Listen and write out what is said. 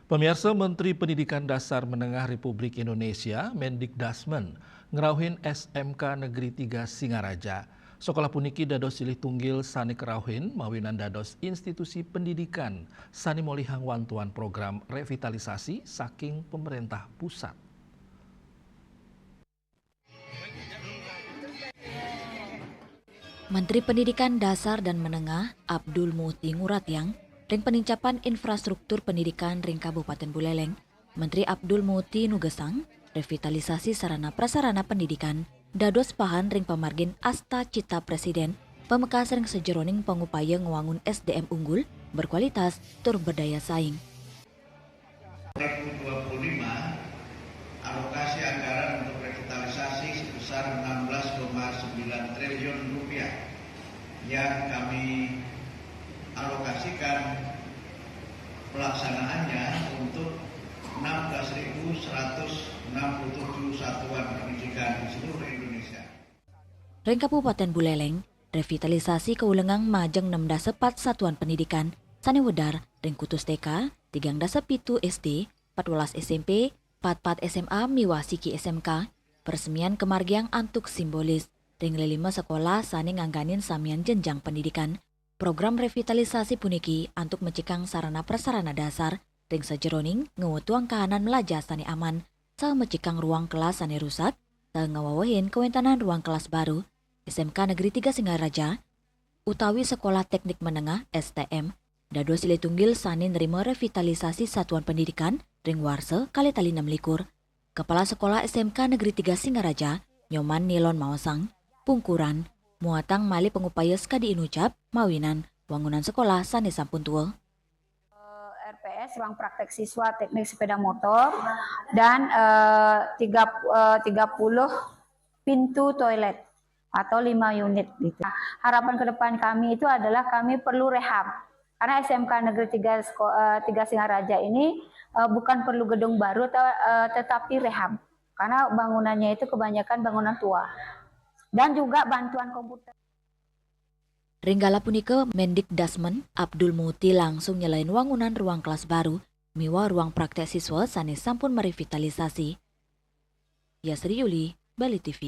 Pemirsa, Menteri Pendidikan Dasar Menengah Republik Indonesia, Mendikdasmen, ngerauhin SMK Negeri 3 Singaraja. Sekolah puniki dados silih tunggil sani kerauhin, mawinan dados institusi pendidikan, sani molihang wantuan program revitalisasi saking pemerintah pusat. Menteri Pendidikan Dasar dan Menengah Abdul Muti Nguratyang ring penincapan infrastruktur pendidikan ring Kabupaten Buleleng, Menteri Abdul Muti nugesang revitalisasi sarana prasarana pendidikan dados pahan ring pamargin asta cita presiden pemekas ring sejeroning pengupaya ngewangun SDM unggul berkualitas tur berdaya saing. 2025 alokasi anggaran untuk revitalisasi sebesar 16,9 triliun rupiah yang kami alokasikan pelaksanaannya untuk 16.167 satuan pendidikan di seluruh Indonesia. Ring Kabupaten Buleleng, revitalisasi keulengang majeng 6 satuan pendidikan, sani wedar, ring kutus TK, 3 SD, 14 SMP, 44 SMA miwa siki SMK, peresmian kemargiang antuk simbolis, ring 5 sekolah sani ngangganin samian jenjang pendidikan. Program revitalisasi puniki antuk mencikang sarana prasarana dasar, ring sajeroning ngewetuang kahanan melajar sani aman, sa mencikang ruang kelas sani rusak, sa ngawawahin kewentanan ruang kelas baru, SMK Negeri 3 Singaraja, utawi Sekolah Teknik Menengah STM, dado silih tunggil sani nerima revitalisasi satuan pendidikan, ring warse kali tali 6 likur. Kepala Sekolah SMK Negeri 3 Singaraja, Nyoman Nilon Mawasang, pungkuran, muatang mali pengupaya skadi inucap, mawinan, wangunan sekolah sani sampun tua. RPS, ruang praktek siswa teknik sepeda motor, dan 30 pintu toilet atau 5 unit. Gitu. Harapan ke depan kami itu adalah kami perlu rehab. Karena SMK Negeri 3 Singaraja ini bukan perlu gedung baru, tetapi rehab. Karena bangunannya itu kebanyakan bangunan tua. Dan juga bantuan komputer. Ringgala punika Mendikdasmen Abdul Muti langsung nyelain wangunan ruang kelas baru, miwa ruang praktek siswa sani sampun merevitalisasi. Yasri Yuli, Bali TV.